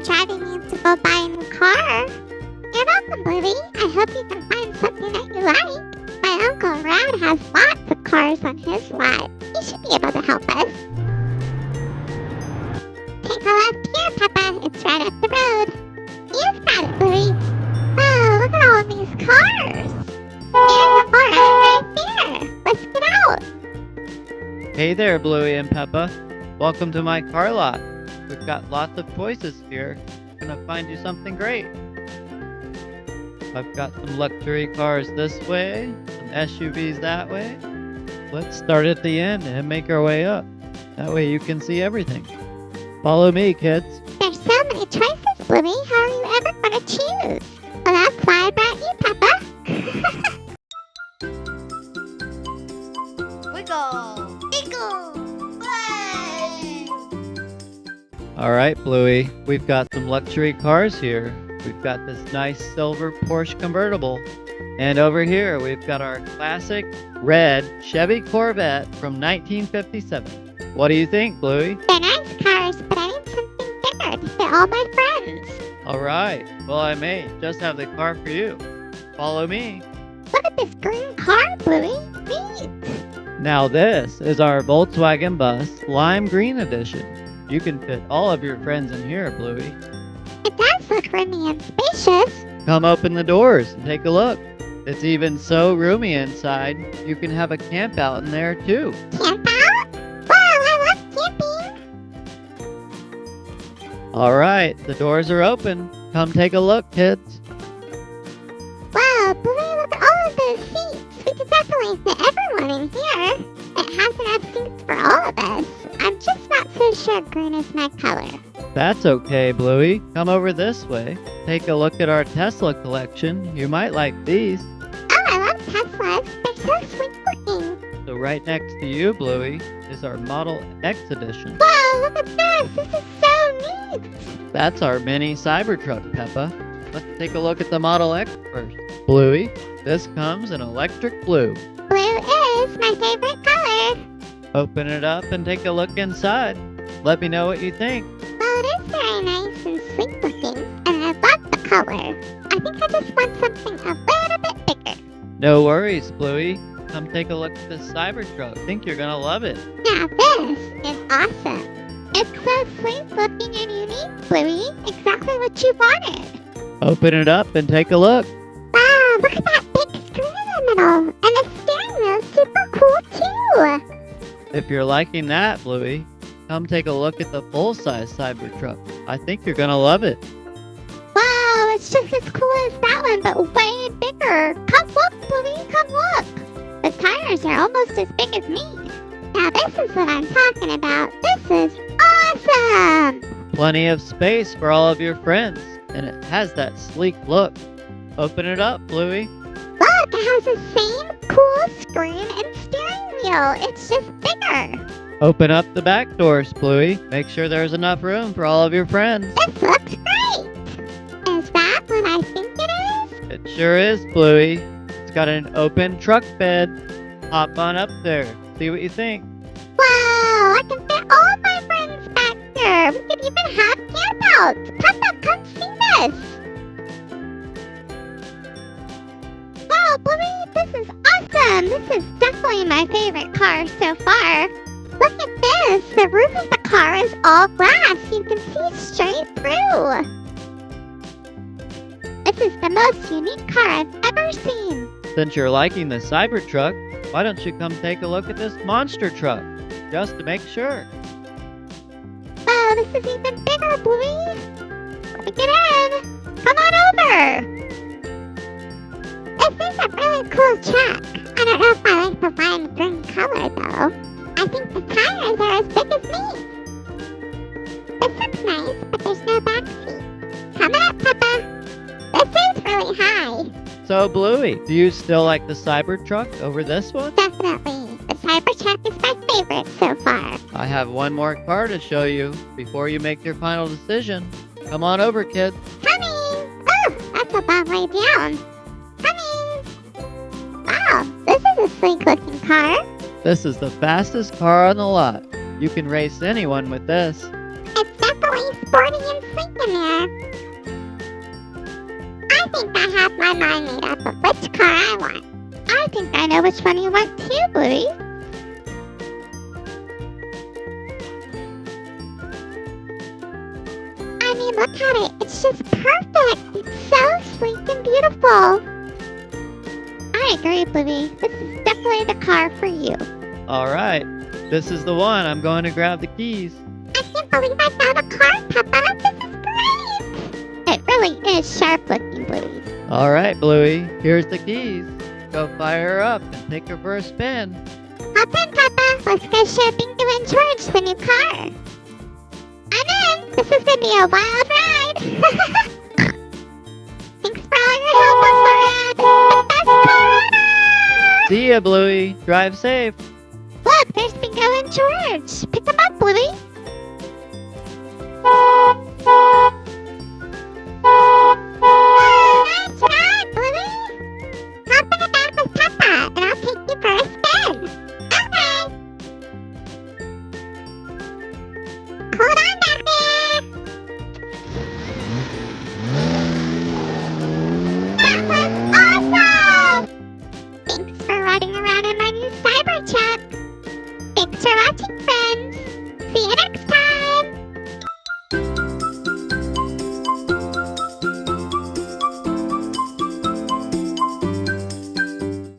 driving me to go buy a new car. You're welcome, Bluey. I hope you can find something that you like. My Uncle Rad has lots of cars on his lot. He should be able to help us. Take a left here, Peppa. It's right up the road. You've got it, Bluey. Wow, look at all of these cars. There's a car right there. Let's get out. Hey there, Bluey and Peppa. Welcome to my car lot. We've got lots of choices here. I'm gonna find you something great. I've got some luxury cars this way, some SUVs that way. Let's start at the end and make our way up. That way you can see everything. Follow me, kids. There's so many choices, Bluey. How are you ever going to choose? Well, that's why I brought you, Peppa. Wiggle! Giggle! Play! Alright, Bluey. We've got some luxury cars here. We've got this nice silver Porsche convertible. And over here, we've got our classic red Chevy Corvette from 1957. What do you think, Bluey? They're nice cars, but I need something bigger to fit all my friends. Alright, well I may just have the car for you. Follow me. Look at this green car, Bluey. Neat. Now this is our Volkswagen Bus Lime Green Edition. You can fit all of your friends in here, Bluey. It does look roomy and spacious. Come open the doors and take a look. It's even so roomy inside, you can have a camp out in there too. Camp out? Wow, I love camping. Alright, the doors are open. Come take a look, kids. Wow, Bluey, look at all of those seats. We could definitely fit everyone in here. It has enough seats for all of us. I'm just not so sure green is my color. That's okay, Bluey. Come over this way. Take a look at our Tesla collection. You might like these. Oh, I love Teslas. They're so sweet looking. So right next to you, Bluey, is our Model X Edition. Wow, look at this. This is so neat. That's our mini Cybertruck, Peppa. Let's take a look at the Model X first. Bluey, this comes in electric blue. Blue is my favorite color. Open it up and take a look inside. Let me know what you think. Well, it is very nice and sweet looking, and I love the color. I think I just want something a little bit bigger. No worries, Bluey. Come take a look at this Cybertruck. I think you're gonna love it. Now this is awesome. It's so sweet looking and unique, Bluey. Exactly what you wanted. Open it up and take a look. Wow, look at that big screen in the middle. And the steering wheel's super cool too. If you're liking that, Bluey, come take a look at the full-size Cybertruck. I think you're gonna love it. Wow, it's just as cool as that one, but way bigger. Come look, Bluey, come look. The tires are almost as big as me. Now this is what I'm talking about. This is awesome. Plenty of space for all of your friends, and it has that sleek look. Open it up, Bluey. Look, it has the same cool screen and steering wheel. It's just bigger. Open up the back doors, Bluey. Make sure there's enough room for all of your friends. This looks great. Is that what I think it is? It sure is, Bluey. It's got an open truck bed. Hop on up there. See what you think. Wow, I can fit all of my friends back there. We could even have campouts. Peppa, come see this. Wow, Bluey, this is awesome. This is definitely my favorite car so far. Look at this. The roof of the car is all glass. You can see straight through. This is the most unique car I've ever seen. Since you're liking the Cybertruck, why don't you come take a look at this monster truck, just to make sure. Wow, this is even bigger, Bluey. Let me get in. Come on over. This is a really cool truck. I don't know if I like the lime green color, though. I think the tires are as big as me. This looks nice, but there's no back seat. Coming up, Peppa. This is really high. So, Bluey, do you still like the Cybertruck over this one? Definitely. The Cybertruck is my favorite so far. I have one more car to show you before you make your final decision. Come on over, kids. Coming! Oh, that's a long way down. Coming! Wow, this is a sleek looking car. This is the fastest car on the lot. You can race anyone with this. It's definitely really sporty and sleek in there. I think I have my mind made up of which car I want. I think I know which one you want too, Bluey. I mean, look at it. It's just perfect. It's so sleek and beautiful. I agree, Bluey. This is definitely the car for you. All right. This is the one. I'm going to grab the keys. I can't believe I found a car, Peppa. This is great. It really is sharp looking, Bluey. All right, Bluey. Here's the keys. Go fire her up and take her for a spin. Hop in, Peppa. Let's go show Bingo and George the new car. I'm in. This is going to be a wild ride. Thanks for all your help, Uncle Rad. The best car ever. See ya, Bluey. Drive safe. Look, there's Bingo and George. Pick them up, Bluey. Nice ride, Bluey. Hop in the back with Peppa, and I'll take you for a spin. Okay. Hold on back there. That was awesome. Thanks for riding around in my new Cybertruck. Thanks for watching, friends. See you next